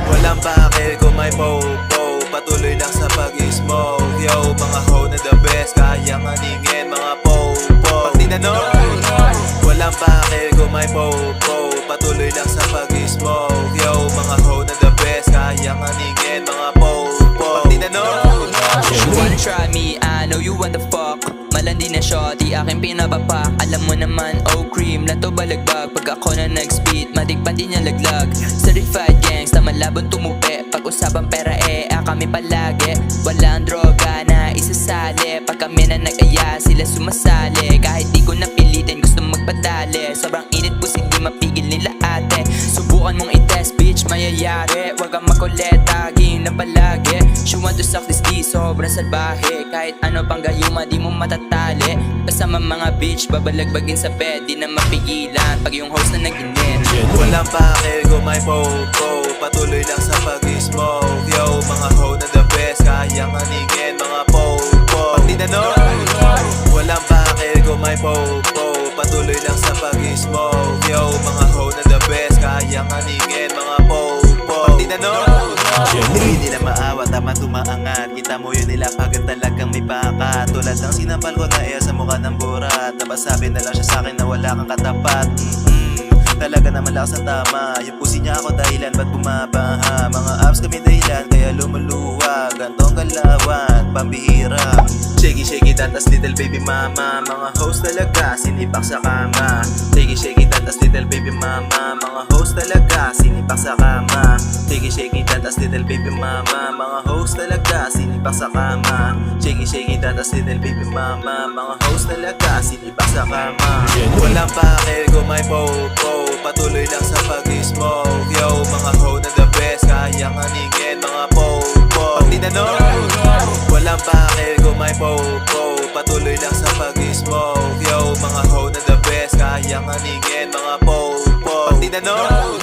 Walang pakil kung may po-po, patuloy lang sa pag-smoke. Yo, mga ho na the best, kayang aningin mga po-po. Pag tinanong, walang pakil kung may po-po, patuloy lang sa pag-smoke. Yo, mga ho na the best, kayang aningin mga po-po. Pag tinanong, You wanna try me, I know you want the fuck. Malandi na shorty, aking pinapapak. Alam mo naman, oh cream, na to balagbag. Pag ako na nag-speed, matikpan din niya laglag. Certified gangs na malabon tumupi. Pag-usapang pera kami palagi. Walang droga na isasali. Pag kami na nag-aya, sila sumasali. Kahit di ko napilitin, gusto magpadali. Sobrang init po, hindi mapigil nila ate. Subukan mong i-test, bitch, mayayari. Wag kang makulit, tagin lang palagi. She want to suck this D, sobrang salbahe. Kahit ano pang gayuma, di mo matatali. Kasama mga bitch, babalagbagin sa bed. Di na mapigilan pag yung host na nag-init. walang pakil kung may po-po, patuloy lang sa pag-smoke. Yo, mga ho na the best, kayang aningin mga po-po. Pag tinanong, walang pakil kung may po-po, patuloy lang sa pag-smoke. Yo, mga ho na the best, kayang aningin mga po-po. Pag tinanong, hindi nila maawa, tama tumaangat. Kita mo yun nila pagkat talagang may paka. Tulad ng sinampal ko na sa mukha ng burat. Napasabi na lang siya sa'kin na wala kang katapat. Talaga naman lakas ang tama. Yung pusi niya ako dahilan ba't bumabaha. Mga abs kami dahilan kaya lumuluwa. Gantong galawan, pambihira. Shaky that as little baby mama. Mga host talaga, sinipak sa kama. Shaky that as little baby mama. Mga host talaga, sinipak sa kama. Shaky that as little baby mama. Mga host talaga, sinipak sa kama. Shaky that as little baby mama. Mga host talaga, sinipak sa kama. Walang pakil kung may po-po, patuloy lang sa pag-smoke. Yo, mga ho na the best, kayang aningin mga po-po. Pag tinanong, walang pakil kung may po-po, patuloy lang sa pag-smoke. Yo, mga ho na the best, kayang aningin mga po-po. Pag tinanong,